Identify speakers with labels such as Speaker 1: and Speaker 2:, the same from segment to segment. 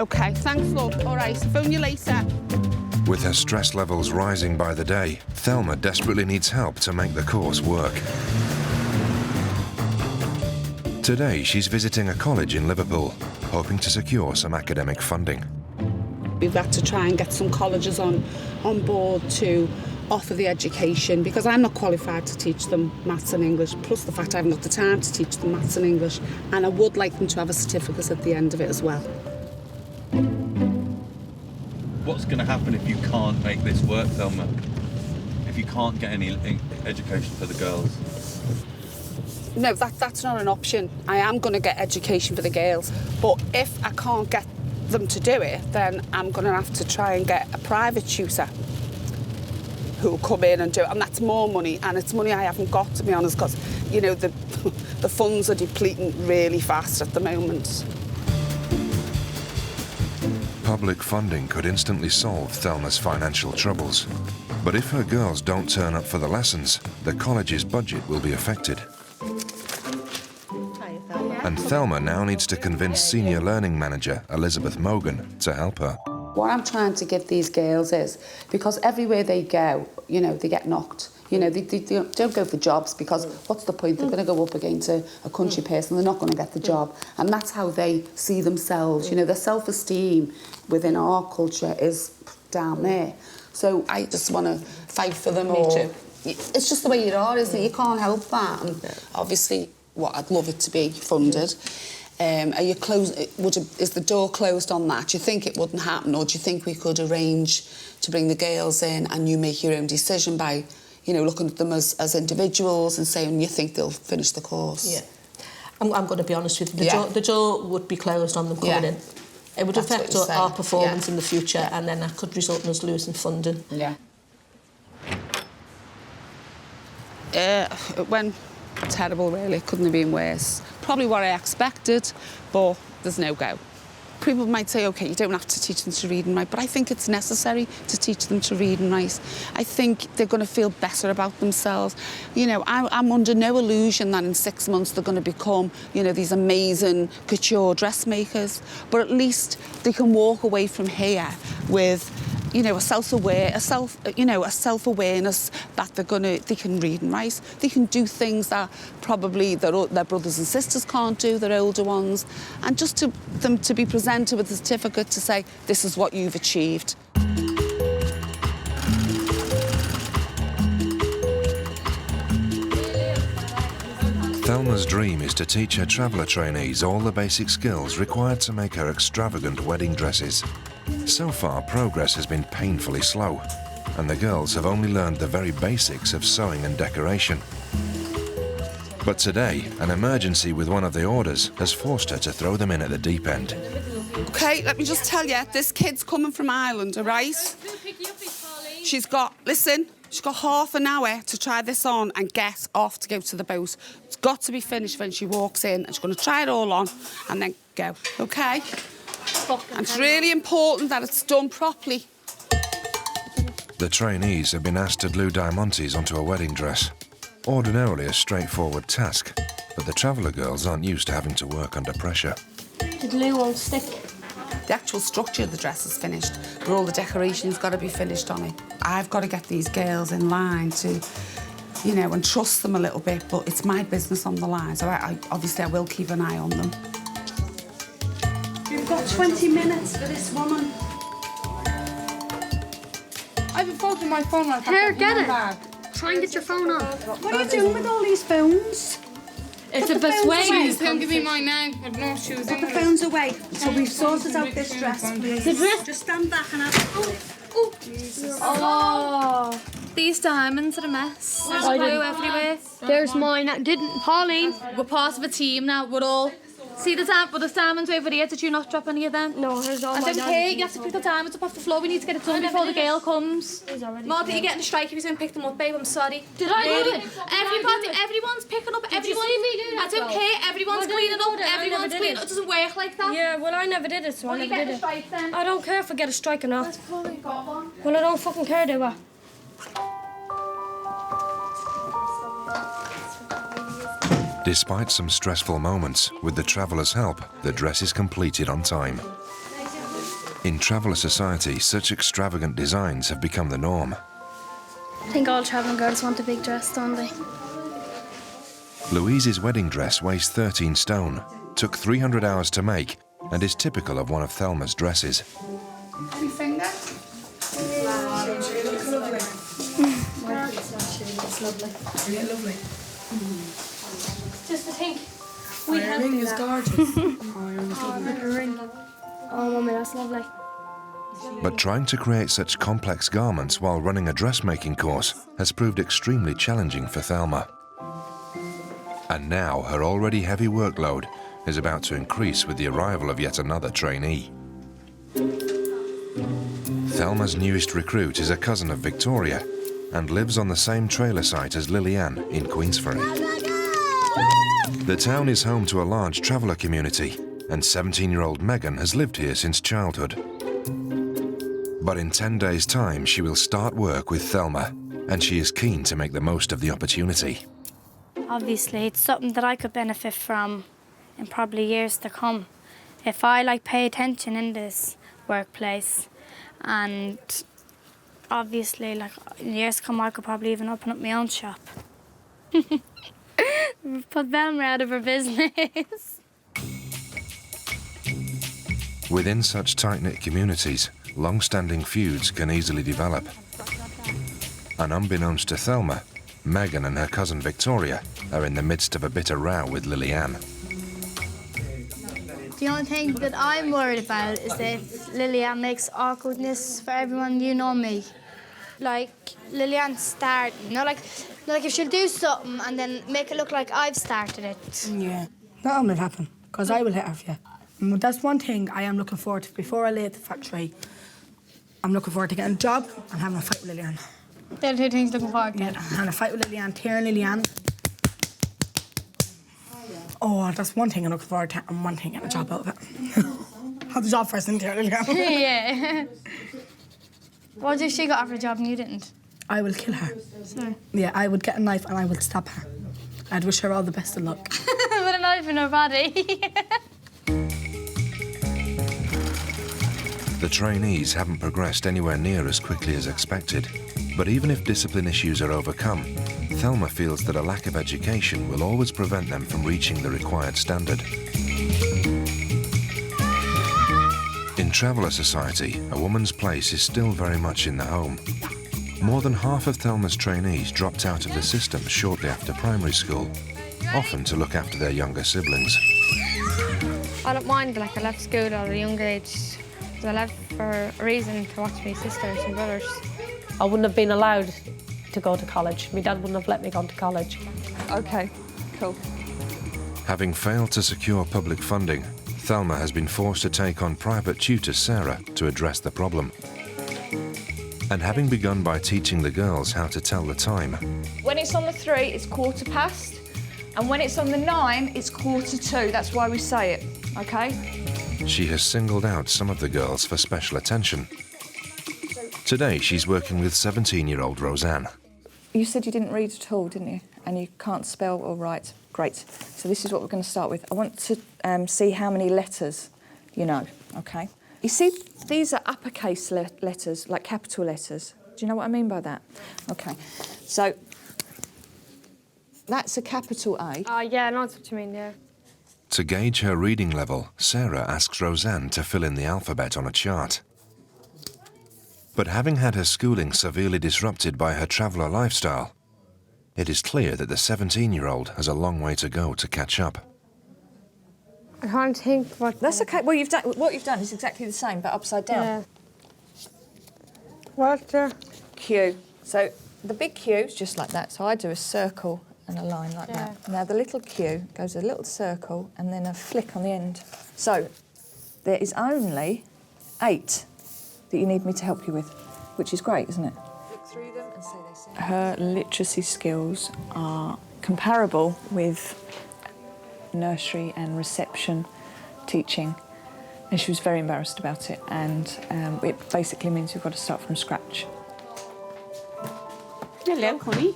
Speaker 1: OK, thanks, love. All right, phone you later.
Speaker 2: With her stress levels rising by the day, Thelma desperately needs help to make the course work. Today, she's visiting a college in Liverpool, hoping to secure some academic funding.
Speaker 1: We've had to try and get some colleges on board to offer the education, because I'm not qualified to teach them maths and English, plus the fact I haven't got the time to teach them maths and English, and I would like them to have a certificate at the end of it as well.
Speaker 3: What's going to happen if you can't make this work, Thelma? If you can't get any education for the girls?
Speaker 1: No, that's not an option. I am going to get education for the girls, but if I can't get them to do it, then I'm going to have to try and get a private tutor who will come in and do it, and that's more money, and it's money I haven't got, to be honest, because, you know, the funds are depleting really fast at the moment.
Speaker 2: Public funding could instantly solve Thelma's financial troubles. But if her girls don't turn up for the lessons, the college's budget will be affected. And Thelma now needs to convince Senior Learning Manager Elizabeth Mogan to help her.
Speaker 1: What I'm trying to give these girls is, because everywhere they go, you know, they get knocked. You know, they don't go for jobs, because what's the point? They're going to go up against a country person, they're not going to get the job. And that's how they see themselves. You know, their self-esteem within our culture is down there. So I just want to fight for them all. Me too. It's just the way you are, isn't it? You can't help that. And obviously, I'd love it to be funded. Are you is the door closed on that? Do you think it wouldn't happen, or do you think we could arrange to bring the girls in and you make your own decision by, you know, looking at them as individuals and saying you think they'll finish the course?
Speaker 4: Yeah. I'm going to be honest with you. The door would be closed on them coming in. It would affect our performance in the future, and then that could result in us losing funding.
Speaker 1: Yeah. It went terrible, really. It couldn't have been worse. Probably what I expected, but there's no go. People might say, OK, you don't have to teach them to read and write, but I think it's necessary to teach them to read and write. I think they're going to feel better about themselves. You know, I'm under no illusion that in 6 months they're going to become, you know, these amazing couture dressmakers, but at least they can walk away from here with, you know, a self-awareness that they can read and write. They can do things that probably their brothers and sisters can't do, their older ones, and just them to be presented with a certificate to say, this is what you've achieved.
Speaker 2: Thelma's dream is to teach her traveller trainees all the basic skills required to make her extravagant wedding dresses. So far, progress has been painfully slow, and the girls have only learned the very basics of sewing and decoration. But today, an emergency with one of the orders has forced her to throw them in at the deep end.
Speaker 1: OK, let me just tell you, this kid's coming from Ireland, all right? She's got half an hour to try this on and get off to go to the boat. It's got to be finished when she walks in, and she's going to try it all on and then go, OK? And it's really important that it's done properly.
Speaker 2: The trainees have been asked to glue diamantes onto a wedding dress. Ordinarily a straightforward task, but the traveller girls aren't used to having to work under pressure.
Speaker 5: The glue won't stick.
Speaker 1: The actual structure of the dress is finished, but all the decoration's got to be finished on it. I've got to get these girls in line to, you know, and trust them a little bit, but it's my business on the line, so obviously I will keep an eye on them.
Speaker 5: You've got 20 minutes for this woman.
Speaker 6: I've been folding my phone like that.
Speaker 5: Here, get it. Try and get your phone on. What are you doing with all these phones?
Speaker 6: It's a persuade. Don't give me mine now. I've no shoes.
Speaker 5: Put the phones away. So we've sorted out this dress, please. The dress? Just stand back and have
Speaker 7: Oh, these diamonds are a mess. There's glue everywhere.
Speaker 5: There's mine. Pauline.
Speaker 7: We're part of a team now. We're all... See the diamonds over here? Did you not drop any of them?
Speaker 5: No, there's all
Speaker 7: I don't care. You have to pick the diamonds up off the floor. We need to get it done before the girl comes. Margaret, you're getting a strike if you don't pick them up, babe. I'm sorry.
Speaker 5: Did I do it?
Speaker 7: Everyone's picking up. I don't care. Everyone's cleaning up. Everyone's cleaning up. It doesn't work like that.
Speaker 5: Yeah, well, I never did it, so I never did it.
Speaker 7: Strike, then?
Speaker 5: I don't care if I get a strike or not.
Speaker 7: That's cool. You got one.
Speaker 5: Well, I don't fucking care, do I?
Speaker 2: Despite some stressful moments, with the travellers' help, the dress is completed on time. In Traveller society, such extravagant designs have become the norm.
Speaker 8: I think all travelling girls want a big dress, don't they?
Speaker 2: Louise's wedding dress weighs 13 stone, took 300 hours to make, and is typical of one of Thelma's dresses.
Speaker 6: Any finger?
Speaker 8: It's lovely.
Speaker 5: Really lovely.
Speaker 8: Just to think, we have
Speaker 5: ring is gorgeous.
Speaker 8: Oh, mummy, that's lovely.
Speaker 2: But trying to create such complex garments while running a dressmaking course has proved extremely challenging for Thelma. And now her already heavy workload is about to increase with the arrival of yet another trainee. Thelma's newest recruit is a cousin of Victoria and lives on the same trailer site as Lilyann in Queensferry. The town is home to a large traveller community, and 17-year-old Megan has lived here since childhood. But in 10 days' time, she will start work with Thelma, and she is keen to make the most of the opportunity.
Speaker 8: Obviously, it's something that I could benefit from in probably years to come. If I pay attention in this workplace, and obviously in years to come I could probably even open up my own shop. Put Velma out of her business.
Speaker 2: Within such tight-knit communities, long-standing feuds can easily develop. And unbeknownst to Thelma, Megan and her cousin Victoria are in the midst of a bitter row with Lilyann.
Speaker 8: The only thing that I'm worried about is if Lilyann makes awkwardness for everyone, you know me. Lilyann starting, like if she'll do something and then make it look like I've started it.
Speaker 5: Yeah, that will happen, because I will hit her for you. That's one thing I am looking forward to. Before I leave the factory, I'm looking forward to getting a job and having a fight with Lilyann.
Speaker 8: They're the two things looking forward to.
Speaker 5: Yeah, having a fight with Lilyann, tearing Lilyann. Oh, that's one thing I'm looking forward to, and one thing getting a job out of it. Have the job first and tear Lilyann.
Speaker 8: Yeah. What if she got offered a job and you didn't?
Speaker 5: I will kill her.
Speaker 8: Sorry.
Speaker 5: Yeah, I would get a knife and I would stab her. I'd wish her all the best of luck.
Speaker 8: With a knife in her body.
Speaker 2: The trainees haven't progressed anywhere near as quickly as expected. But even if discipline issues are overcome, Thelma feels that a lack of education will always prevent them from reaching the required standard. In Traveller society, a woman's place is still very much in the home. More than half of Thelma's trainees dropped out of the system shortly after primary school, often to look after their younger siblings.
Speaker 9: I don't mind, I left school at a younger age. I left for a reason to watch my sisters and brothers.
Speaker 10: I wouldn't have been allowed to go to college. My dad wouldn't have let me go to college.
Speaker 9: OK, cool.
Speaker 2: Having failed to secure public funding, Thelma has been forced to take on private tutor Sarah to address the problem. And having begun by teaching the girls how to tell the time.
Speaker 11: When it's on the 3, it's 1:15, and when it's on the 9, it's 1:45. That's why we say it, OK?
Speaker 2: She has singled out some of the girls for special attention. Today, she's working with 17-year-old Roseanne.
Speaker 11: You said you didn't read at all, didn't you? And you can't spell or write. Great. So this is what we're going to start with. I want to see how many letters you know, OK? You see, these are uppercase letters, like capital letters. Do you know what I mean by that? OK. So that's a capital A.
Speaker 9: Yeah, I know what you mean, yeah.
Speaker 2: To gauge her reading level, Sarah asks Roseanne to fill in the alphabet on a chart. But having had her schooling severely disrupted by her traveller lifestyle, it is clear that the 17-year-old has a long way to go to catch up.
Speaker 9: I can't think what...
Speaker 11: That's OK. Well, what you've done is exactly the same, but upside down.
Speaker 9: Yeah. What's the...
Speaker 11: Q. So the big Q is just like that. So I do a circle and a line like that. Now the little Q goes a little circle and then a flick on the end. So there is only 8 that you need me to help you with, which is great, isn't it? Look through them and say they say. Her literacy skills are comparable with nursery and reception teaching, and she was very embarrassed about it, and it basically means you've got to start from scratch.
Speaker 6: Hello, honey.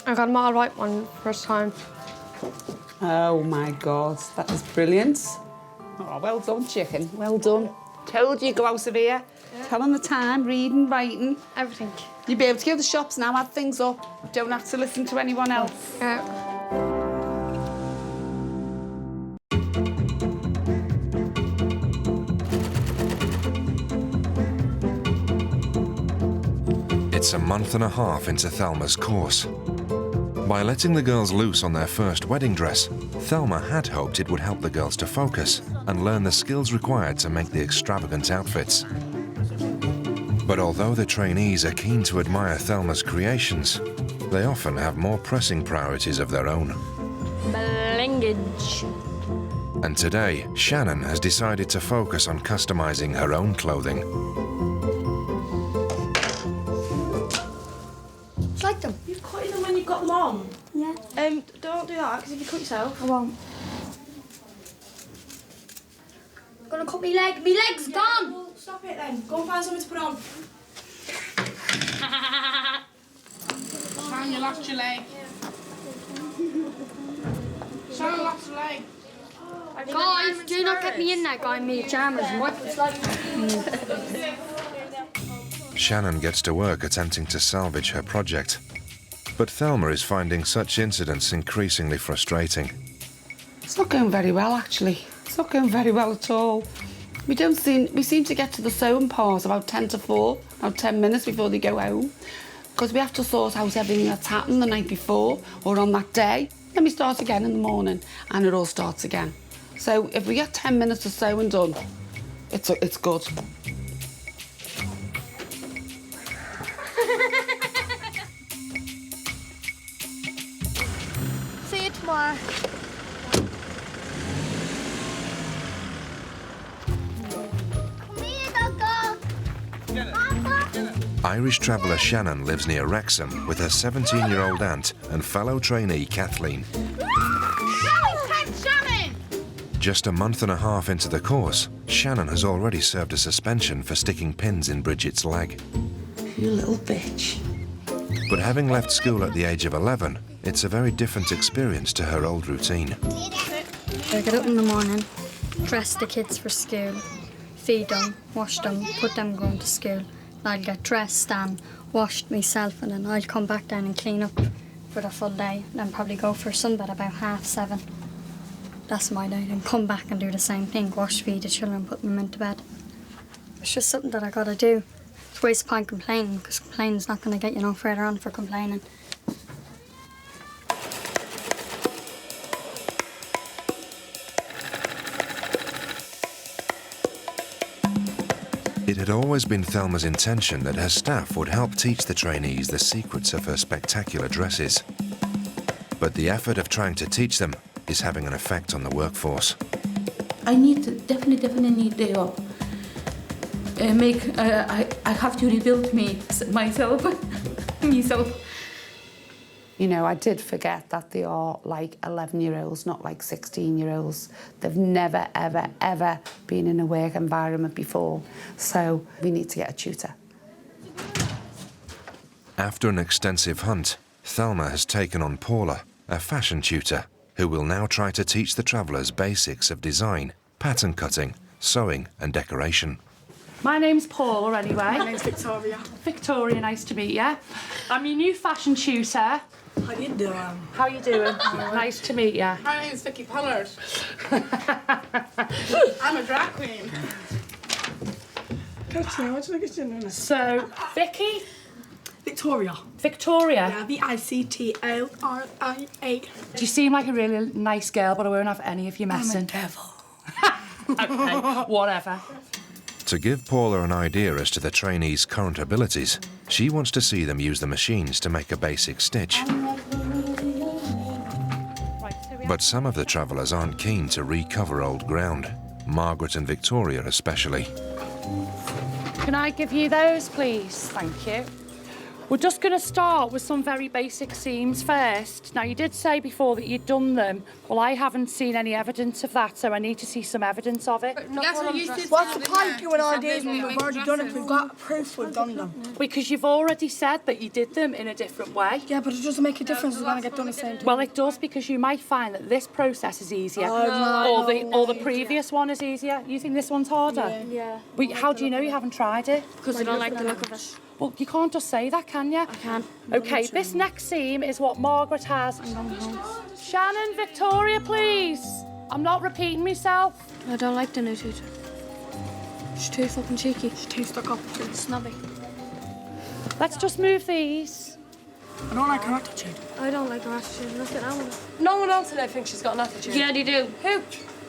Speaker 9: I got them all right one first time.
Speaker 1: Oh my God, that is brilliant. Oh, well done, chicken. Well done. Told you, go out of here. Yeah. Tell them the time, reading, writing.
Speaker 9: Everything.
Speaker 1: You'll be able to go to the shops now, add things up. Don't have to listen to anyone else.
Speaker 9: Yeah.
Speaker 2: It's a month and a half into Thelma's course. By letting the girls loose on their first wedding dress, Thelma had hoped it would help the girls to focus and learn the skills required to make the extravagant outfits. But although the trainees are keen to admire Thelma's creations, they often have more pressing priorities of their own.
Speaker 8: Blingage.
Speaker 2: And today, Shannon has decided to focus on customizing her own clothing.
Speaker 7: It's like them.
Speaker 4: You've cut them when you've got them on?
Speaker 7: Yeah.
Speaker 4: Don't do that, because if you cut yourself...
Speaker 7: I won't. I'm gonna cut my leg. My leg's gone.
Speaker 4: Well, stop it then. Go and find something to put on.
Speaker 6: Sharon, you lost your leg. Sharon lost your leg.
Speaker 7: Guys, do not get me in there, guy. Me jammers and what it's like.
Speaker 2: Shannon gets to work attempting to salvage her project. But Thelma is finding such incidents increasingly frustrating.
Speaker 1: It's not going very well, actually. It's not going very well at all. We seem to get to the sewing part about 10 to 4, about 10 minutes before they go home. Because we have to sort out everything that's happened the night before or on that day. Then we start again in the morning and it all starts again. So if we get 10 minutes of sewing done, it's good.
Speaker 7: See you tomorrow.
Speaker 2: Irish traveller Shannon lives near Wrexham with her 17-year-old aunt and fellow trainee Kathleen. Just a month and a half into the course, Shannon has already served a suspension for sticking pins in Bridget's leg.
Speaker 1: You little bitch.
Speaker 2: But having left school at the age of 11, it's a very different experience to her old routine.
Speaker 8: I get up in the morning, dress the kids for school, feed them, wash them, put them going to school. I'll get dressed and washed myself, and then I'll come back down and clean up for the full day, and then probably go for sunbed about 7:30. That's my day, and come back and do the same thing, wash, feed the children, put them into bed. It's just something that I gotta do. It's a waste of time complaining, because complaining's not gonna get you no further on for complaining.
Speaker 2: It had always been Thelma's intention that her staff would help teach the trainees the secrets of her spectacular dresses. But the effort of trying to teach them is having an effect on the workforce.
Speaker 12: I definitely need the help. I have to rebuild myself.
Speaker 1: You know, I did forget that they are like 11-year-olds, not like 16-year-olds. They've never, ever, ever been in a work environment before. So we need to get a tutor.
Speaker 2: After an extensive hunt, Thelma has taken on Paula, a fashion tutor, who will now try to teach the travellers basics of design, pattern cutting, sewing and decoration.
Speaker 13: My name's Paula, anyway.
Speaker 5: My name's Victoria.
Speaker 13: Victoria, nice to meet you. I'm your new fashion tutor.
Speaker 5: How you doing?
Speaker 13: How you doing? Nice to meet you.
Speaker 6: My name's Vicky Pollard. I'm a drag queen.
Speaker 13: So, Vicky?
Speaker 5: Victoria.
Speaker 13: Victoria?
Speaker 5: Yeah, Victoria.
Speaker 13: Do you seem like a really nice girl, but I won't have any of you messing.
Speaker 5: I'm a devil.
Speaker 13: Okay, whatever.
Speaker 2: To give Paula an idea as to the trainees' current abilities, she wants to see them use the machines to make a basic stitch. But some of the travellers aren't keen to recover old ground, Margaret and Victoria especially.
Speaker 13: Can I give you those, please? Thank you. We're just going to start with some very basic seams first. Now, you did say before that you'd done them. Well, I haven't seen any evidence of that, so I need to see some evidence of it.
Speaker 5: What's the point doing all these when we've already done it? We've got proof we've done them.
Speaker 13: Because you've already said that you did them in a different way.
Speaker 5: Yeah, but it doesn't make a difference. We're going to get done the same time.
Speaker 13: Well, it does, because you might find that this process is easier, or the previous one is easier. You think this one's harder?
Speaker 7: Yeah.
Speaker 13: But how do you know you haven't tried it?
Speaker 7: Because I don't like the look of it.
Speaker 13: Well, you can't just say that, can you? I
Speaker 7: can't.
Speaker 13: OK, this next seam is what Margaret has. Shannon, Victoria, please. I'm not repeating myself.
Speaker 7: I don't like the new tutor. She's too fucking cheeky.
Speaker 5: She's too stuck up.
Speaker 7: She's snobby.
Speaker 13: Let's just move these.
Speaker 5: I don't like her attitude.
Speaker 7: I don't like her attitude. Look at that one.
Speaker 10: No one else today thinks she's got an attitude.
Speaker 7: Yeah, they do.
Speaker 10: Who?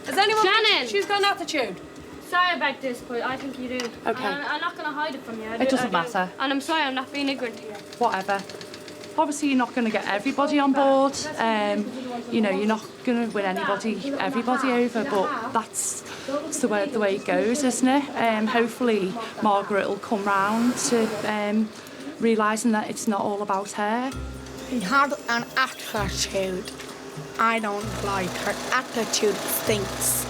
Speaker 10: Has anyone
Speaker 7: Shannon!
Speaker 10: think she's got an attitude?
Speaker 7: Sorry about this, but I think you do.
Speaker 13: OK.
Speaker 7: I'm not going to hide it from you.
Speaker 13: It doesn't matter.
Speaker 7: And I'm sorry, I'm not being ignorant to you.
Speaker 13: Whatever. Obviously, you're not going to get everybody on board. You know, you're not going to win everybody over, but that's the way it goes, isn't it? Hopefully, Margaret will come round to realising that it's not all about her.
Speaker 5: He had an attitude. I don't like her attitude. Stinks.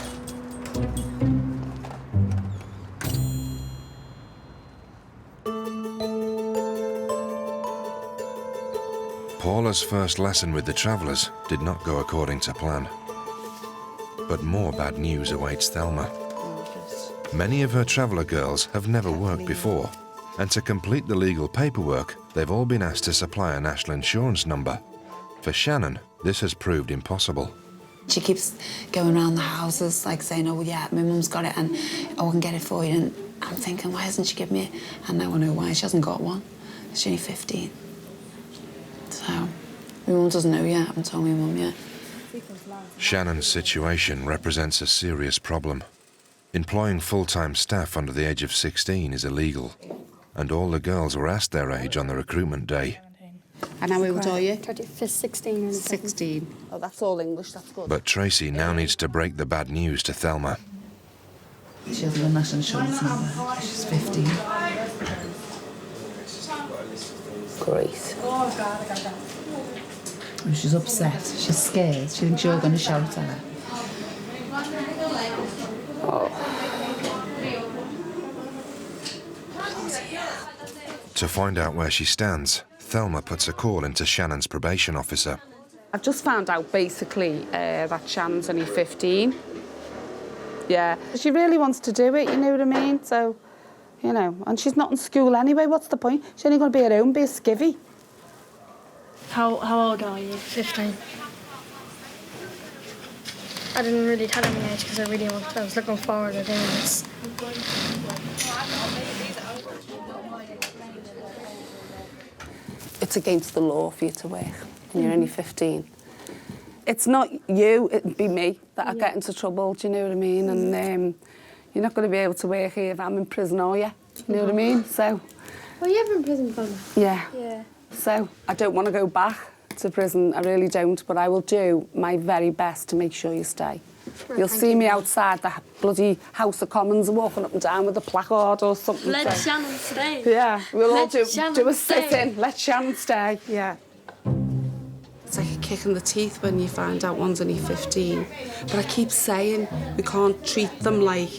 Speaker 2: Paula's first lesson with the Travellers did not go according to plan. But more bad news awaits Thelma. Many of her Traveller girls have never worked before, and to complete the legal paperwork, they've all been asked to supply a national insurance number. For Shannon, this has proved impossible.
Speaker 14: She keeps going around the houses, like saying, oh yeah, my mum's got it and I can get it for you. And I'm thinking, why hasn't she given me it? And now I know why. She hasn't got one. She's only 15. So, my mum doesn't know yet. I haven't told my mum yet.
Speaker 2: Shannon's situation represents a serious problem. Employing full-time staff under the age of 16 is illegal, and all the girls were asked their age on the recruitment day.
Speaker 1: And how old are you?
Speaker 7: 16.
Speaker 1: 16. Oh, that's all English, that's good.
Speaker 2: But Tracy now needs to break the bad news to Thelma.
Speaker 15: She hasn't a national insurance number. She's 15.
Speaker 14: Great.
Speaker 15: She's upset. She's scared. She thinks you're going to shout at her.
Speaker 2: To find out where she stands, Thelma puts a call into Shannon's probation officer.
Speaker 1: I've just found out, basically, that Shannon's only 15. Yeah. She really wants to do it, you know what I mean? So, you know, and she's not in school anyway, what's the point? She's only going to be at home, be a skivvy.
Speaker 7: How old are you? 15. I didn't really tell him my age because I was looking forward to doing this.
Speaker 1: It's against the law for you to work and you're only 15. It's not you, it'd be me that I get into trouble, do you know what I mean? And you're not going to be able to work here if I'm in prison, are you? You know what I mean? So...
Speaker 7: Well, you ever in prison before?
Speaker 1: Yeah.
Speaker 7: Yeah.
Speaker 1: So I don't want to go back to prison, I really don't, but I will do my very best to make sure you stay. You'll see me outside the bloody House of Commons walking up and down with a placard or something.
Speaker 7: Let Shannon stay.
Speaker 1: Yeah, we'll all do a
Speaker 7: stay.
Speaker 1: sit-in. Let Shannon stay, yeah. It's like a kick in the teeth when you find out one's only 15. But I keep saying we can't treat them like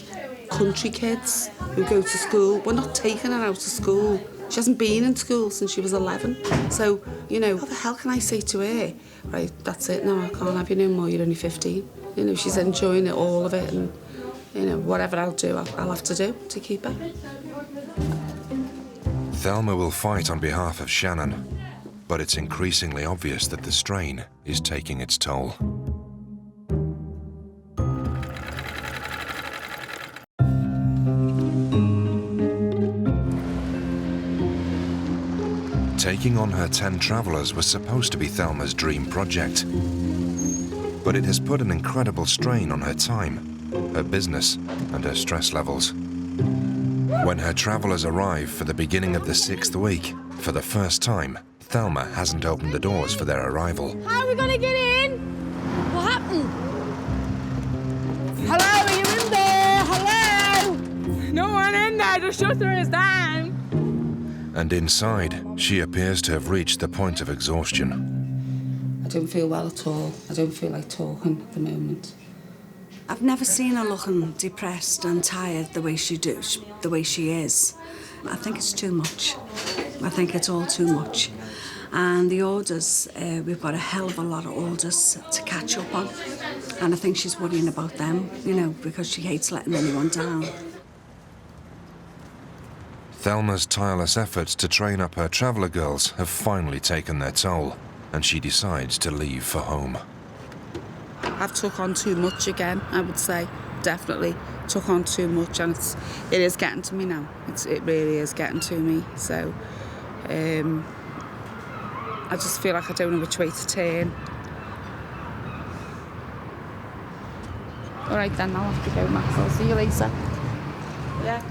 Speaker 1: country kids who go to school. We're not taking her out of school. She hasn't been in school since she was 11. So, you know, what the hell can I say to her? Right, that's it, no, I can't have you no more, you're only 15. You know, she's enjoying it, all of it, and, you know, whatever I'll do, I'll have to do to keep her.
Speaker 2: Thelma will fight on behalf of Shannon, but it's increasingly obvious that the strain is taking its toll. Taking on her 10 Travellers was supposed to be Thelma's dream project. But it has put an incredible strain on her time, her business, and her stress levels. When her Travellers arrive for the beginning of the 6th week, for the first time, Thelma hasn't opened the doors for their arrival.
Speaker 7: How are we going to get in? What happened?
Speaker 5: Hello, are you in there? Hello? No one in there, the shutter is down.
Speaker 2: And inside, she appears to have reached the point of exhaustion.
Speaker 1: I don't feel well at all. I don't feel like talking at the moment.
Speaker 16: I've never seen her looking depressed and tired the way she is. I think it's too much. I think it's all too much. And the orders, we've got a hell of a lot of orders to catch up on. And I think she's worrying about them, you know, because she hates letting anyone down.
Speaker 2: Thelma's tireless efforts to train up her traveller girls have finally taken their toll, and she decides to leave for home.
Speaker 17: I've took on too much again, I would say. Definitely took on too much, and it is getting to me now. It really is getting to me. So I just feel like I don't know which way to turn. All right then, I'll have to go, Max. I'll see you later. Yeah.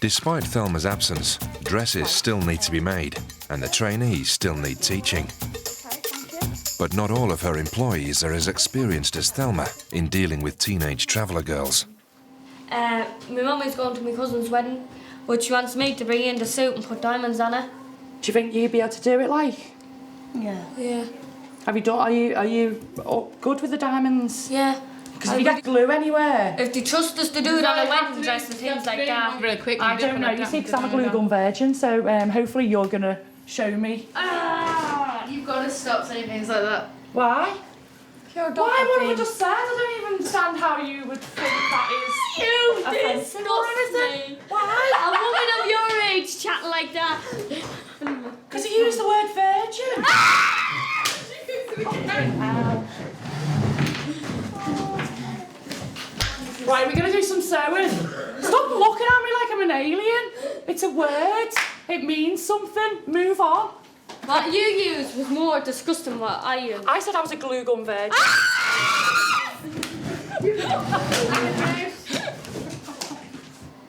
Speaker 2: Despite Thelma's absence, dresses still need to be made, and the trainees still need teaching. But not all of her employees are as experienced as Thelma in dealing with teenage traveller girls.
Speaker 18: My mum is going to my cousin's wedding, but she wants me to bring in the suit and put diamonds on it.
Speaker 13: Do you think you'd be able to do it, like?
Speaker 18: Yeah. Yeah.
Speaker 13: Have you done? Are you good with the diamonds?
Speaker 18: Yeah.
Speaker 13: Because if you get glue anywhere.
Speaker 18: If they trust us to do it on a wedding dress and things like that.
Speaker 13: Really quick. I don't know. You see, because I'm a glue gun virgin, so hopefully you're gonna show me.
Speaker 6: You've got to stop saying things like that.
Speaker 13: Why?
Speaker 6: Pure
Speaker 13: Why? What have I just said? I don't even understand how you would think that is.
Speaker 18: You
Speaker 13: offensive or anything. Why?
Speaker 18: A woman of your age chatting like that.
Speaker 13: Because you used the word virgin. Right, we're going to do some sewing. Stop looking at me like I'm an alien. It's a word. It means something. Move on.
Speaker 18: What you used was more disgusting than what I used.
Speaker 13: I said I was a glue gun virgin.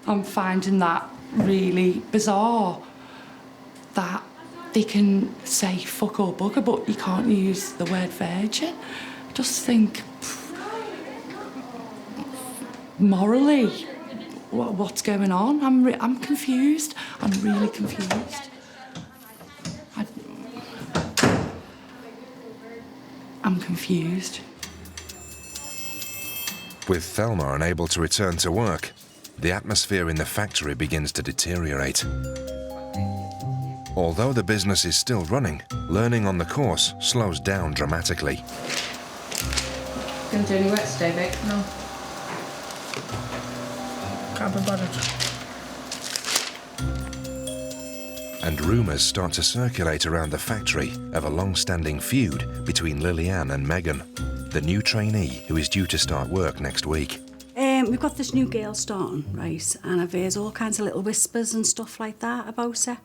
Speaker 13: I'm finding that really bizarre that they can say fuck or bugger, but you can't use the word virgin. I just think, morally, what's going on? I'm confused. I'm really confused. I'm confused.
Speaker 2: With Thelma unable to return to work, the atmosphere in the factory begins to deteriorate. Although the business is still running, learning on the course slows down dramatically.
Speaker 17: Gonna do any work today, Vic? No. Can't be bothered.
Speaker 2: And rumours start to circulate around the factory of a long-standing feud between Lilyann and Megan, the new trainee who is due to start work next week.
Speaker 16: We've got this new girl starting, right, and I've heard all kinds of little whispers and stuff like that about her.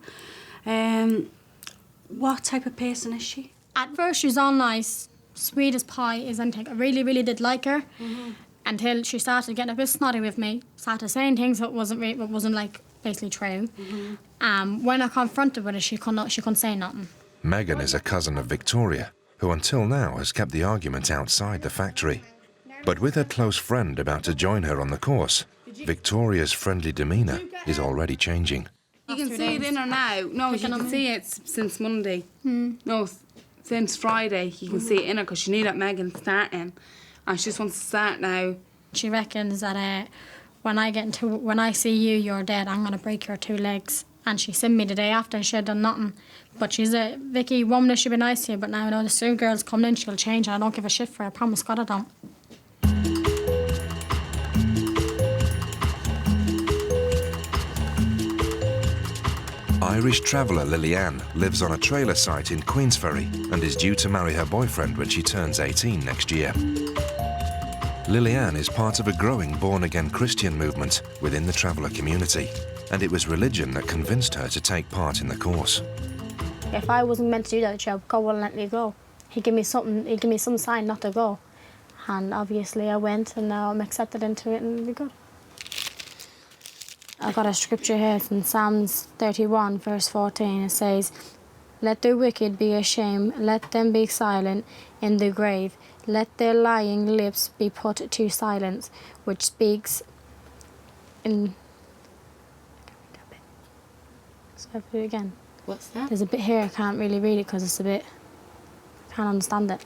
Speaker 16: What type of person is she?
Speaker 7: At first she was all nice, sweet as pie, isn't it? I really, really did like her. Until she started getting a bit snotty with me, started saying things that wasn't like basically true. When I confronted her, she couldn't say nothing.
Speaker 2: Megan is a cousin of Victoria, who until now has kept the argument outside the factory. But with her close friend about to join her on the course, Victoria's friendly demeanour is already changing.
Speaker 17: You can see it in her now. No, you can see it since Monday. No, since Friday you can see it in her because she knew that Megan's starting, and she just wants to start now.
Speaker 7: She reckons that when I see you, you're dead. I'm gonna break your 2 legs. And she sent me the day after and she had done nothing. But she's a Vicky woman that should be nice to you. But now I know the 2 girls coming in, she'll change, and I don't give a shit for her. I promise God I don't.
Speaker 2: Irish traveller Lilyann lives on a trailer site in Queensferry and is due to marry her boyfriend when she turns 18 next year. Lilyann is part of a growing born-again Christian movement within the traveller community, and it was religion that convinced her to take part in the course.
Speaker 7: If I wasn't meant to do that job, God wouldn't let me go. He'd give me some sign not to go. And obviously I went, and now I'm accepted into it, and it'll be good. I got a scripture here from Psalms 31, verse 14. It says, "Let the wicked be ashamed, let them be silent in the grave. Let their lying lips be put to silence," which speaks in... So I put it again.
Speaker 17: What's that?
Speaker 7: There's a bit here, I can't really read it because it's a bit... I can't understand it.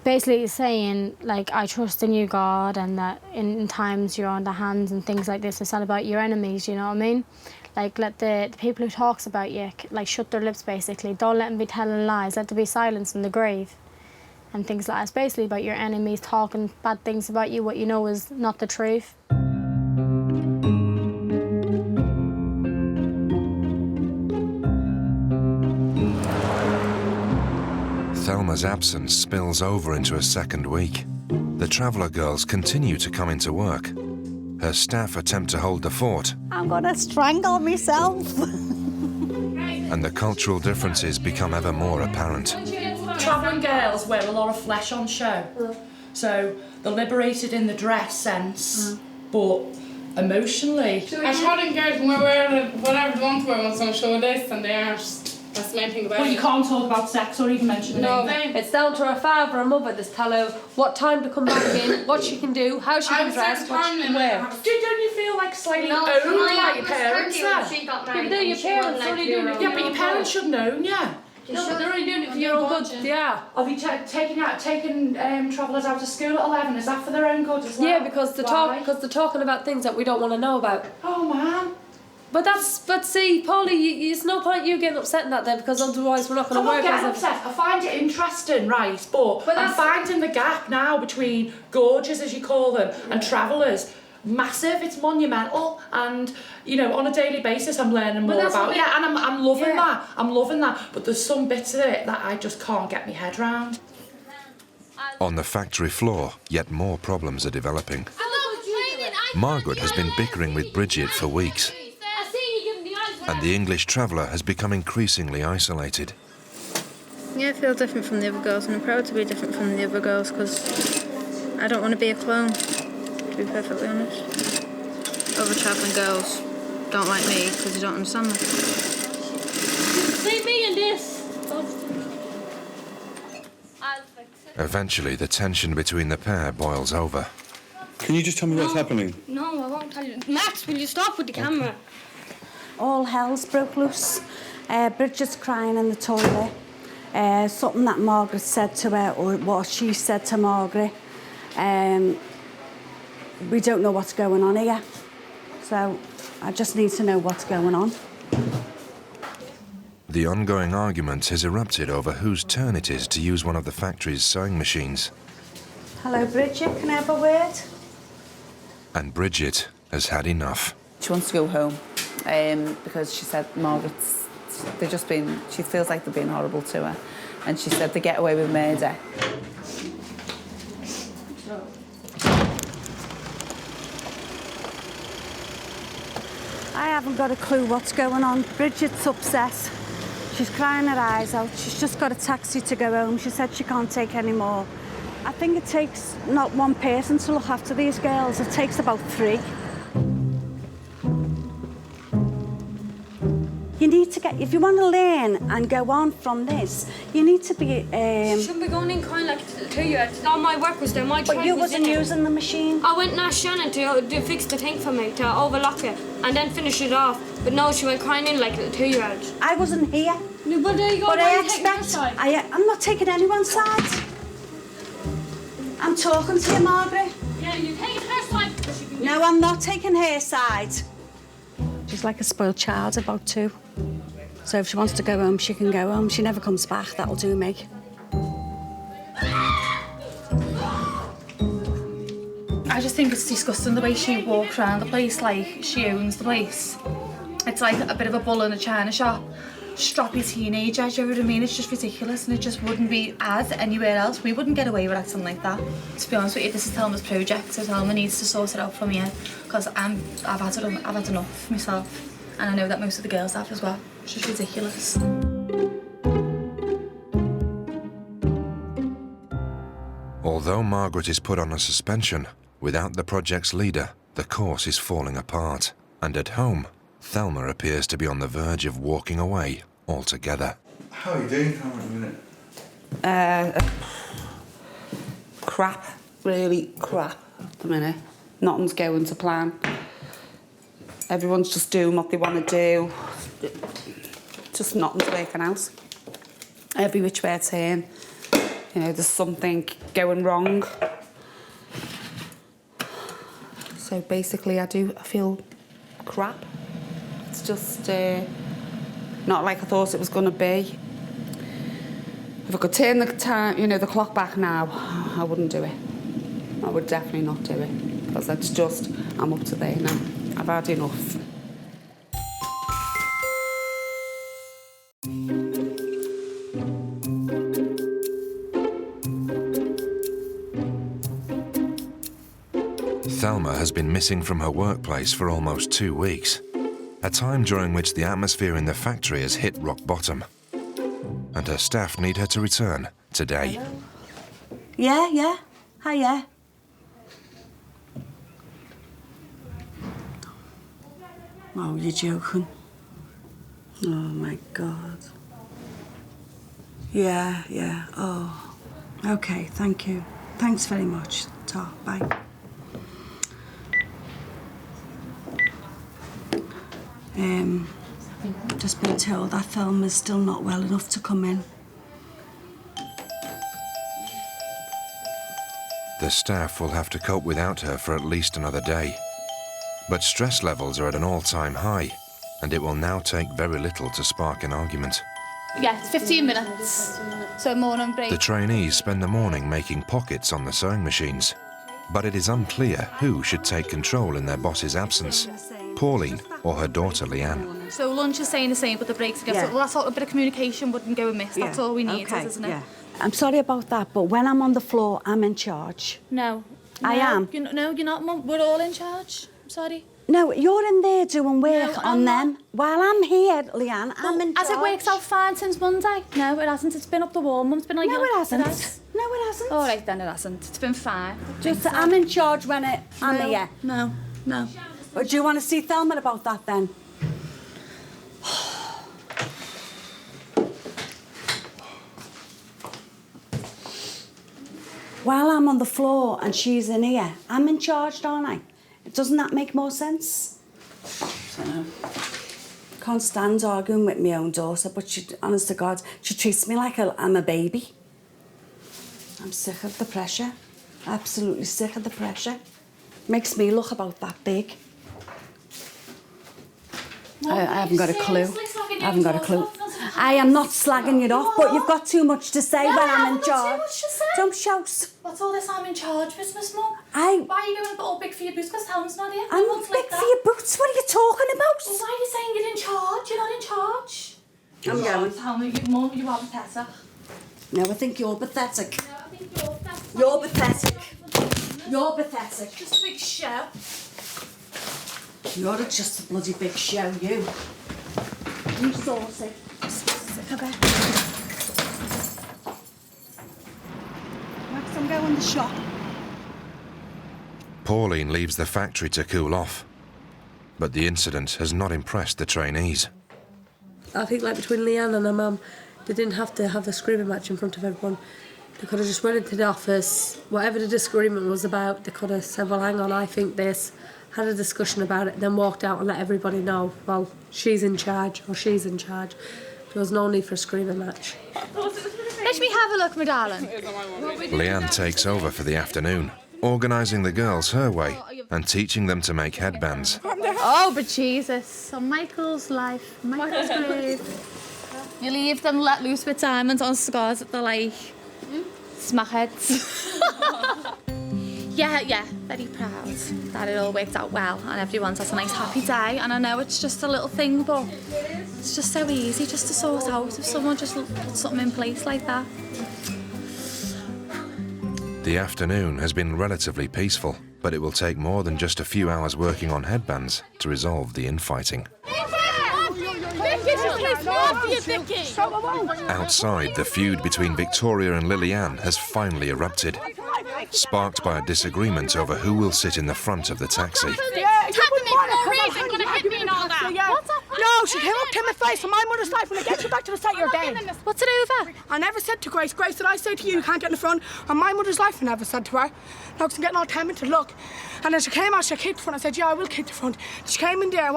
Speaker 7: Basically it's saying, like, I trust in you, God, and that in times you're on the hands and things like this. It's not about your enemies, you know what I mean? Like, let the people who talks about you, like, shut their lips, basically. Don't let them be telling lies. Let there be silence in the grave. And things like that. It's basically about your enemies talking bad things about you, what you know is not the truth.
Speaker 2: Thelma's absence spills over into a second week. The Traveller girls continue to come into work. Her staff attempt to hold the fort.
Speaker 19: I'm gonna strangle myself.
Speaker 2: And the cultural differences become ever more apparent.
Speaker 13: Travelling girls wear a lot of flesh on show. So they're liberated in the dress sense, but emotionally.
Speaker 6: Travelling girls can wear whatever they want to wear once on show this, and they aren't. That's the main thing about it.
Speaker 13: But you can't talk about sex or even mention the name.
Speaker 10: It's down to her father and mother to tell her what time to come back in, what she can do, how she can dress, what she can wear.
Speaker 13: Don't you feel like slightly owned by your parents then?
Speaker 10: Yeah, but your parents only doing it.
Speaker 13: Yeah, but your parents shouldn't own you.
Speaker 10: No, but they're only doing it for your own good. Yeah.
Speaker 13: Have you taken travellers out of school at 11? Is that for their own good as well?
Speaker 10: Yeah, because they're talking about things that we don't want to know about.
Speaker 13: Oh man.
Speaker 10: But see, Polly, it's no point you getting upset in that then, because otherwise we're not going to work.
Speaker 13: I'm not getting upset. I find it interesting, right? But I'm finding the gap now between gorges, as you call them, and travellers. Massive, it's monumental, and you know, on a daily basis I'm learning more about and I'm loving that. I'm loving that. But there's some bits of it that I just can't get my head round.
Speaker 2: On the factory floor, yet more problems are developing. Margaret has been bickering with Bridget for weeks, and the English Traveller has become increasingly isolated.
Speaker 20: Yeah, I feel different from the other girls, and I'm proud to be different from the other girls because I don't want to be a clone, to be perfectly honest. Other travelling girls don't like me because they don't understand me.
Speaker 18: See me in this.
Speaker 2: Eventually, the tension between the pair boils over.
Speaker 21: Can you just tell me what's happening?
Speaker 18: No, I won't tell you. Max, will you stop with the camera?
Speaker 19: All hell's broke loose. Bridget's crying in the toilet. Something that Margaret said to her, or what she said to Margaret. We don't know what's going on here. So I just need to know what's going on.
Speaker 2: The ongoing argument has erupted over whose turn it is to use one of the factory's sewing machines.
Speaker 19: Hello, Bridget. Can I have a word?
Speaker 2: And Bridget has had enough.
Speaker 15: She wants to go home because she said she feels like they're being horrible to her. And she said they get away with murder.
Speaker 19: I haven't got a clue what's going on. Bridget's upset. She's crying her eyes out. She's just got a taxi to go home. She said she can't take any more. I think it takes not one person to look after these girls. It takes about 3. You need to get, if you want to learn and go on from this, you need to be...
Speaker 18: Shouldn't be going in kind of like 2 years. All my work was there, my
Speaker 19: But you wasn't using the machine?
Speaker 18: I went and asked Shannon to fix the thing for me, to overlock it, and then finish it off. But no, she went crying in like 2 years.
Speaker 19: I wasn't here.
Speaker 18: No, but there you go.
Speaker 19: But I expect... I'm not taking anyone's side. I'm talking to you, Margaret.
Speaker 18: Yeah, you're taking her side.
Speaker 19: No, I'm not taking her side. She's like a spoiled child, about 2. So if she wants to go home, she can go home. She never comes back, that'll do me.
Speaker 22: I just think it's disgusting the way she walks around the place like she owns the place. It's like a bit of a bull in a china shop. Stroppy teenager, do you know what I mean? It's just ridiculous, and it just wouldn't be as anywhere else. We wouldn't get away with something like that. To be honest with you, this is Thelma's project, so Thelma needs to sort it out from here, because I've had enough myself, and I know that most of the girls have as well. It's just ridiculous.
Speaker 2: Although Margaret is put on a suspension, without the project's leader, the course is falling apart. And at home, Thelma appears to be on the verge of walking away altogether.
Speaker 21: How are you doing, Thelma, at the minute?
Speaker 1: Crap, really crap at the minute. Nothing's going to plan. Everyone's just doing what they want to do. Just nothing's working out. Every which way I turn, you know, there's something going wrong. So basically I feel crap. It's just not like I thought it was going to be. If I could turn the time, you know, the clock back now, I wouldn't do it. I would definitely not do it, because that's just, I'm up to there now. I've had enough.
Speaker 2: Thelma has been missing from her workplace for almost 2 weeks, a time during which the atmosphere in the factory has hit rock bottom, and her staff need her to return today.
Speaker 19: Hello. Yeah. Hiya. Oh, you're joking. Oh, my God. Yeah. Oh, OK, thank you. Thanks very much. Ta, bye. Just been told that Thelma's still not well enough to come in.
Speaker 2: The staff will have to cope without her for at least another day. But stress levels are at an all-time high, and it will now take very little to spark an argument.
Speaker 22: Yeah, it's 15 minutes. So morning break.
Speaker 2: The trainees spend the morning making pockets on the sewing machines, but it is unclear who should take control in their boss's absence, Pauline or her daughter Lilyann.
Speaker 22: So lunch is staying the same, but the breaks together.
Speaker 19: Yeah.
Speaker 22: So that's all, a bit of communication wouldn't go amiss. That's all we need, isn't it?
Speaker 19: Yeah. I'm sorry about that, but when I'm on the floor, I'm in charge.
Speaker 22: No.
Speaker 19: I am.
Speaker 22: No, you're not, Mum. We're all in charge. I'm sorry.
Speaker 19: No, you're in there doing work on them. While I'm here, Lilyann, I'm in charge.
Speaker 22: Has it worked out fine since Monday? No, it hasn't. It's been up the wall, Mum. It's been like...
Speaker 19: No, it hasn't.
Speaker 22: No, it hasn't. All right, then it hasn't. It's been fine.
Speaker 19: Just I'm in charge when I'm here.
Speaker 22: No.
Speaker 19: Or do you want to see Thelma about that, then? While I'm on the floor and she's in here, I'm in charge, don't I? Doesn't that make more sense? I don't know. Can't stand arguing with my own daughter, but she, honest to God, she treats me like I'm a baby. I'm sick of the pressure. Absolutely sick of the pressure. Makes me look about that big. I haven't got a clue. I haven't got a clue. I am not slagging you off, but you've got too much to say when I'm in charge. Don't shout.
Speaker 22: What's all this I'm in charge business, Mum?
Speaker 19: Why
Speaker 22: are you going all big for your boots? Because Thelma's not here.
Speaker 19: I'm not big for your boots. What are you talking about?
Speaker 22: Well, why are you saying you're in charge? You're not in charge.
Speaker 19: I'm going.
Speaker 22: Thelma, Mum, you are pathetic.
Speaker 19: No, I think you're pathetic.
Speaker 22: No, I think you're pathetic.
Speaker 19: You're pathetic. You're pathetic.
Speaker 22: Just a big show.
Speaker 19: You're just a bloody big show, you. You saucy.
Speaker 22: Okay.
Speaker 19: Max, I'm going to the shop.
Speaker 2: Pauline leaves the factory to cool off, but the incident has not impressed the trainees.
Speaker 10: I think, like, between Lilyann and her mum, they didn't have to have a screaming match in front of everyone. They could have just went into the office, whatever the disagreement was about, they could have said, well, hang on, I think this, had a discussion about it, then walked out and let everybody know, well, she's in charge or she's in charge. There was no need for a screaming match.
Speaker 22: Let me have a look, my darling.
Speaker 2: Lilyann takes over for the afternoon, organising the girls her way and teaching them to make headbands.
Speaker 22: Oh, but Jesus. So Michael's life, Michael's grave. You leave them let loose with diamonds on scars that they're like smack heads. Yeah, very proud that it all worked out well and everyone's had a nice happy day. And I know it's just a little thing, but it's just so easy just to sort out if someone just put something in place like that.
Speaker 2: The afternoon has been relatively peaceful, but it will take more than just a few hours working on headbands to resolve the infighting. Outside, the feud between Victoria and Lilyann has finally erupted, sparked by a disagreement over who will sit in the front of the taxi.
Speaker 22: Tapping me for no reason, gonna hit me and all that. What?
Speaker 5: No, she came up to my face on my mother's life. When I get you back to the site, you're dead.
Speaker 7: What's it over?
Speaker 5: I never said to Grace, did I say to you can't get in the front? On my mother's life, I never said to her. No, because I'm getting all tempted to look. And then she came out, she kicked the front. I said, yeah, I will kick the front. She came in there,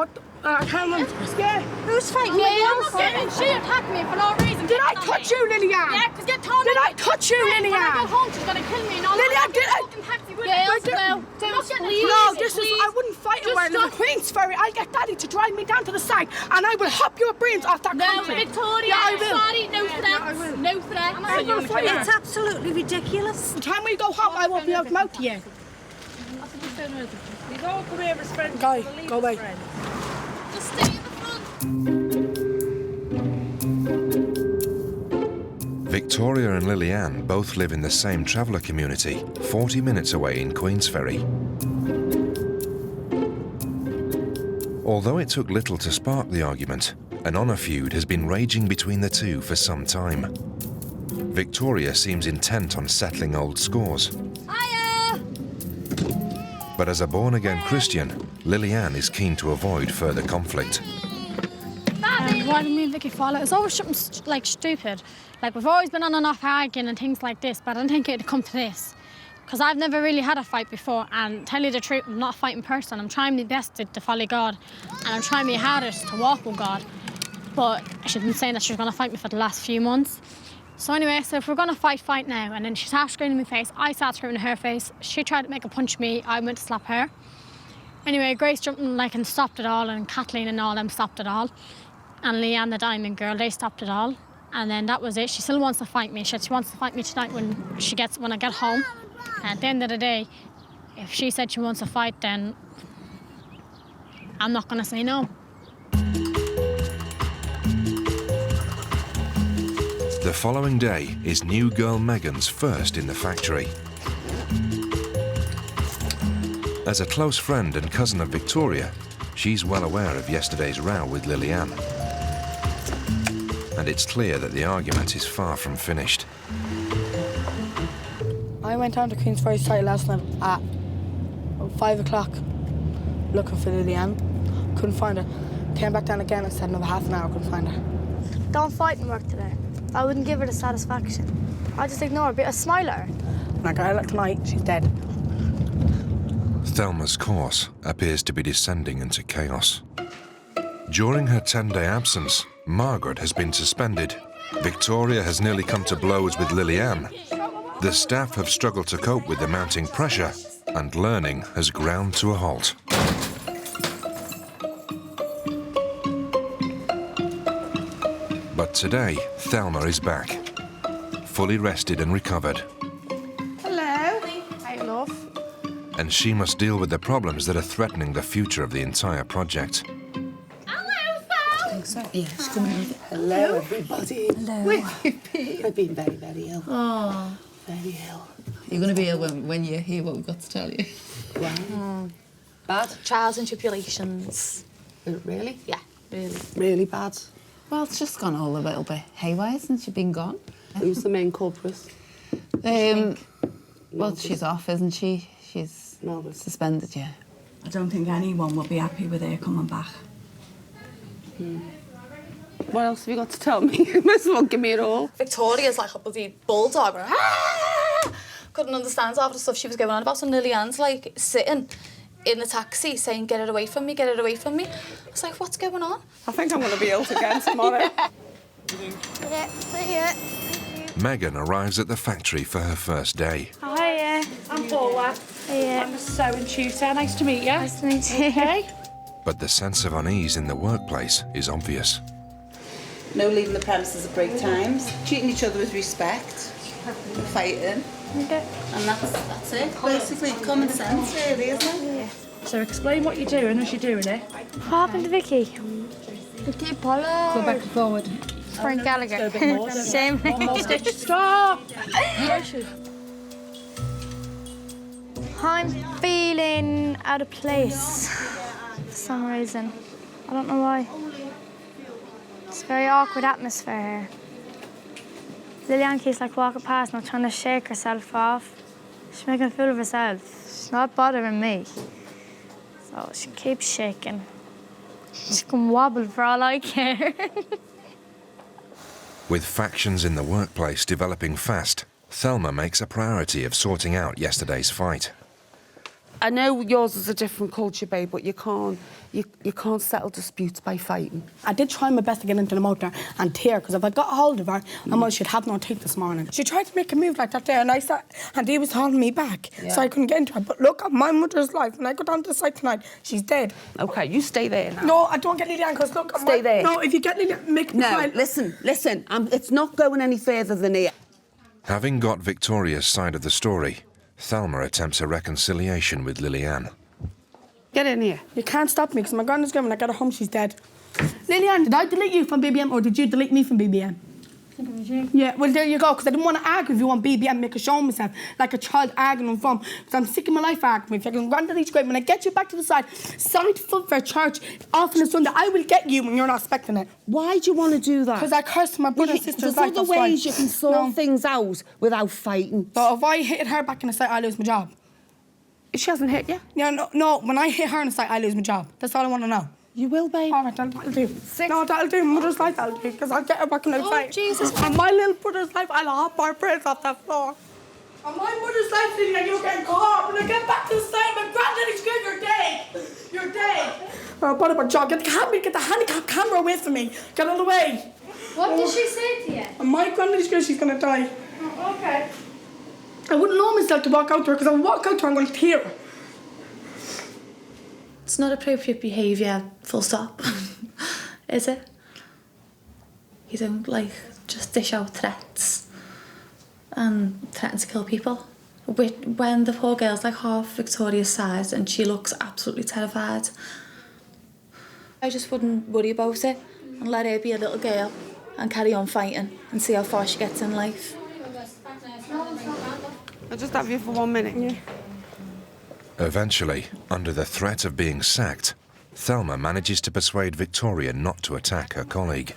Speaker 5: I can't remember. Yeah.
Speaker 7: Who's fighting me? I'm not getting. She attacked me for no reason.
Speaker 5: Did I touch you, Lilyann?
Speaker 7: Yeah, because you told me.
Speaker 5: Did I touch you, Lilyann?
Speaker 7: When I go home, she's going to kill me.
Speaker 5: Lilyann, did I?
Speaker 7: No, please.
Speaker 5: No, I wouldn't fight her in the Queen's Ferry. I'll get Daddy to drive me down to the site and I will hop your brains off that concrete.
Speaker 7: Victoria,
Speaker 5: yeah, I will.
Speaker 7: Sorry, no threats. No threats.
Speaker 19: It's absolutely ridiculous.
Speaker 5: The time we go home, I won't be able to mouth to you.
Speaker 10: You don't come here as friends.
Speaker 5: Go away.
Speaker 7: Just stay in the front.
Speaker 2: Victoria and Lilyann both live in the same traveller community, 40 minutes away in Queensferry. Although it took little to spark the argument, an honour feud has been raging between the two for some time. Victoria seems intent on settling old scores. But as a born-again Christian, Lilyann is keen to avoid further conflict.
Speaker 7: Why did me and Vicky fall out? It's always something like stupid. Like we've always been on and off arguing and things like this, but I didn't think it'd come to this. Because I've never really had a fight before, and tell you the truth, I'm not a fighting person. I'm trying my best to follow God, and I'm trying my hardest to walk with God. But she's been saying that she's going to fight me for the last few months. So anyway, so if we're going to fight now, and then she started screaming in my face, I started screaming in her face, she tried to make a punch me, I went to slap her. Anyway, Grace jumped in and stopped it all, and Kathleen and all them stopped it all. And Leanne, the diamond girl, they stopped it all. And then that was it. She still wants to fight me. She wants to fight me tonight when I get home. And at the end of the day, if she said she wants to fight, then I'm not going to say no.
Speaker 2: The following day is new girl Megan's first in the factory. As a close friend and cousin of Victoria, she's well aware of yesterday's row with Lilyann. And it's clear that the argument is far from finished.
Speaker 5: I went down to Queensferry site last night at 5 o'clock looking for Lilyann. Couldn't find her. Came back down again and said another half an hour, couldn't find her.
Speaker 18: Don't fight and work today. I wouldn't give her the satisfaction. I'd just ignore her, but a smile at her.
Speaker 5: When I got her tonight, she's dead.
Speaker 2: Thelma's course appears to be descending into chaos. During her 10-day absence, Margaret has been suspended. Victoria has nearly come to blows with Lilyann. The staff have struggled to cope with the mounting pressure, and learning has ground to a halt. But today, Thelma is back, fully rested and recovered.
Speaker 14: Hello. Hi, love.
Speaker 2: And she must deal with the problems that are threatening the future of the entire project.
Speaker 15: So, yeah, she's coming in. Hello, everybody.
Speaker 14: Hello.
Speaker 15: Where have you been? I've been very, very ill.
Speaker 14: Oh.
Speaker 15: Very ill.
Speaker 14: You're going to be ill when you hear what we've got to tell you.
Speaker 15: Wow. Bad?
Speaker 22: Trials and tribulations.
Speaker 15: Really?
Speaker 22: Yeah, really.
Speaker 15: Really bad?
Speaker 14: Well, it's just gone all a little bit haywire since you've been gone.
Speaker 15: Who's the main culprit?
Speaker 14: Well, she's off, isn't she? She's suspended, yeah.
Speaker 16: I don't think anyone will be happy with her coming back.
Speaker 17: What else have you got to tell me? You might as well give me it all.
Speaker 22: Victoria's like a bloody bulldog. Couldn't understand half the stuff she was going on about, and Lillian's like sitting in the taxi saying, get it away from me, get it away from me. I was like, what's going on?
Speaker 17: I think I'm going to be ill again tomorrow.
Speaker 18: See ya.
Speaker 2: Megan arrives at the factory for her first day.
Speaker 18: Hiya.
Speaker 22: I'm Paula.
Speaker 18: Hiya.
Speaker 22: I'm the sewing tutor. Nice to meet you.
Speaker 18: Nice to meet you.
Speaker 22: Okay.
Speaker 2: But the sense of unease in the workplace is obvious.
Speaker 15: No leaving the premises at break times, treating each other with respect, fighting.
Speaker 18: Okay.
Speaker 15: And that's it. Basically, common sense, really, isn't it?
Speaker 18: Yeah.
Speaker 22: So explain what you're doing as you're doing it.
Speaker 18: What happened to Vicky? Vicky Pollard.
Speaker 12: Go back and forward.
Speaker 18: Frank Gallagher.
Speaker 22: Same.
Speaker 18: Shame.
Speaker 22: Stitch, stop!
Speaker 18: I'm feeling out of place for some reason. I don't know why. It's a very awkward atmosphere here. Lilyann keeps like walking past and trying to shake herself off. She's making a fool of herself. She's not bothering me. So she keeps shaking. She can wobble for all I care.
Speaker 2: With factions in the workplace developing fast, Thelma makes a priority of sorting out yesterday's fight.
Speaker 3: I know yours is a different culture, babe, but you can't settle disputes by fighting.
Speaker 5: I did try my best to get into the motor and tear, because if I got a hold of her, I might should have no teeth this morning. She tried to make a move like that there, and he was holding me back, so I couldn't get into her. But look at my mother's life. When I go down to the site tonight, she's dead.
Speaker 3: OK, you stay there now.
Speaker 5: No, I don't get Lilyann, because look...
Speaker 3: Stay there.
Speaker 5: No, if you get Lilyann, make me cry.
Speaker 3: No, listen, it's not going any further than here.
Speaker 2: Having got Victoria's side of the story, Thelma attempts a reconciliation with Lilyann.
Speaker 3: Get in here.
Speaker 5: You can't stop me, because my granddad's going when I get her home, she's dead. Lilyann, did I delete you from BBM, or did you delete me from BBM?
Speaker 7: I think it was you.
Speaker 5: Yeah, well, there you go, because I didn't want to argue with you on BBM, make a show of myself, like a child arguing from, because I'm sick of my life arguing with you. Because granddad's great. When I get you back to the side, sorry to foot for church, often a Sunday, I will get you when you're not expecting it.
Speaker 3: Why do you want to do that?
Speaker 5: Because I cursed my brother and sister's life.
Speaker 3: There's other ways you can sort things out without fighting.
Speaker 5: So if I hit her back in the site, I lose my job.
Speaker 3: She hasn't hit you?
Speaker 5: Yeah, no, when I hit her in the site, I lose my job. That's all I want to know.
Speaker 3: You will, babe.
Speaker 5: All right, that'll do. No, that'll do. Mother's life, that'll do, because I'll get her back in the site.
Speaker 7: Oh, Jesus.
Speaker 5: And my little brother's life, I'll hop our prayers off that floor. And my mother's life, Lilyann, you're getting caught. When I get back to the site, my granddaddy's good, you're dead. You're dead. Oh, what about John? Get the handicap camera away from me. Get out of the way.
Speaker 7: What did she say to you?
Speaker 5: And my granddaddy's good, she's going to die.
Speaker 7: Oh, okay.
Speaker 5: I wouldn't know myself to walk out to her, because if I walk out to her, I'm going to tear her.
Speaker 22: It's not appropriate behaviour, full stop, is it? You don't, just dish out threats and threaten to kill people. When the poor girl's half Victoria's size and she looks absolutely terrified. I just wouldn't worry about it and let her be a little girl and carry on fighting and see how far she gets in life.
Speaker 3: I'll just have you for 1 minute.
Speaker 5: Yeah.
Speaker 2: Eventually, under the threat of being sacked, Thelma manages to persuade Victoria not to attack her colleague.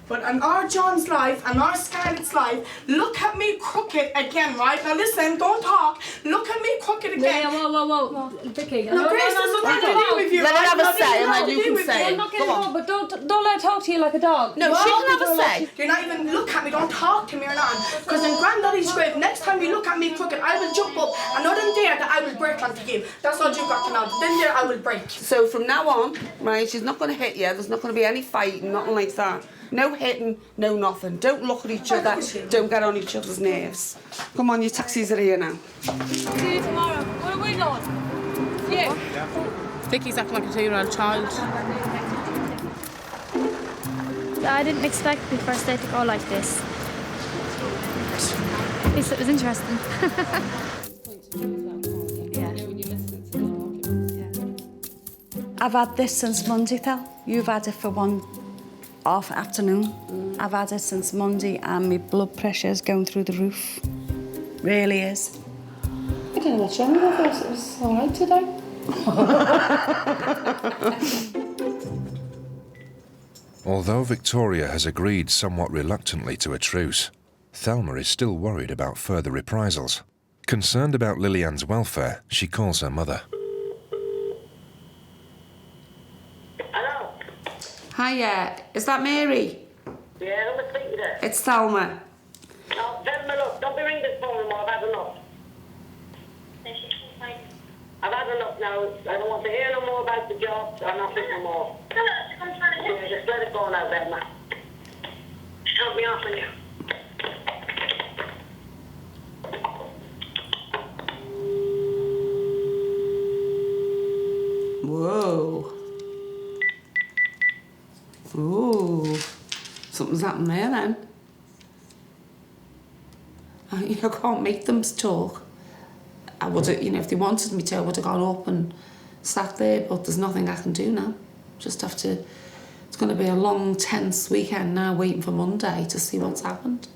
Speaker 5: But in our John's life and our Scarlett's life, look at me crooked again, right? Now listen, don't talk. Look at me crooked again.
Speaker 7: Yeah, whoa. Vicky,
Speaker 5: No, Grace, there's nothing to do with you.
Speaker 3: Let her have a say, and then
Speaker 5: Nothing
Speaker 3: you
Speaker 5: to do
Speaker 3: can
Speaker 5: with
Speaker 3: say
Speaker 5: you.
Speaker 3: it.
Speaker 7: I'm not getting
Speaker 3: Go on.
Speaker 7: involved, but don't let her talk to you like a dog.
Speaker 3: No, she can have a say.
Speaker 5: You're not even look at me, don't talk to me or not. Because in Granddaddy's grave, next time you look at me crooked, I will jump up and not in there that I will break onto you. That's all you've got to know. Then there I will break.
Speaker 3: So from now on, right, she's not going to hit you. There's not going to be any fighting, nothing like that. No hitting, no nothing. Don't look at each other. Don't get on each other's nerves. Come on, your taxis are here now.
Speaker 7: See you tomorrow. Where are we going? Yeah.
Speaker 17: Vicky's acting like a 2-year-old child.
Speaker 18: I didn't expect the first day to go like this. At least it was interesting.
Speaker 19: I've had this since Monday, Thel. You've had it for one half afternoon. I've had it since Monday and my blood pressure's going through the roof. Really is.
Speaker 6: I don't know what's wrong with us. It was all right today.
Speaker 2: Although Victoria has agreed somewhat reluctantly to a truce, Thelma is still worried about further reprisals. Concerned about Lillian's welfare, she calls her mother.
Speaker 3: Hiya, is that Mary?
Speaker 11: Yeah, I'm speaking there.
Speaker 3: It's Thelma.
Speaker 11: No, Thelma, look, don't be ringing this phone anymore. I've had enough. I've had enough now. I don't want to hear no more about the job or nothing no more. Yeah, just let it go now, Thelma. Help me off on you.
Speaker 3: Whoa. Ooh, something's happened there then. I can't make them talk. I would have, if they wanted me to, I would have gone up and sat there, but there's nothing I can do now. Just have to, it's going to be a long, tense weekend now, waiting for Monday to see what's happened.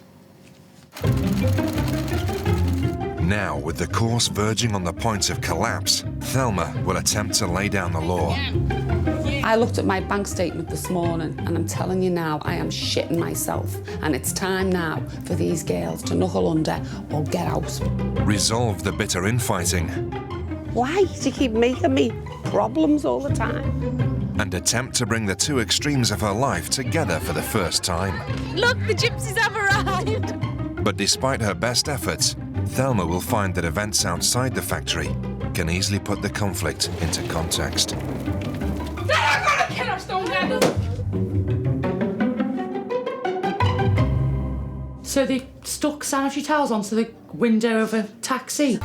Speaker 2: Now, with the course verging on the point of collapse, Thelma will attempt to lay down the law.
Speaker 1: I looked at my bank statement this morning and I'm telling you now, I am shitting myself. And it's time now for these girls to knuckle under or get out.
Speaker 2: Resolve the bitter infighting.
Speaker 3: Why do you keep making me problems all the time?
Speaker 2: and attempt to bring the two extremes of her life together for the first time.
Speaker 4: Look, the gypsies have arrived!
Speaker 2: But despite her best efforts, Thelma will find that events outside the factory can easily put the conflict into context.
Speaker 13: So they stuck sanitary towels onto the window of a taxi.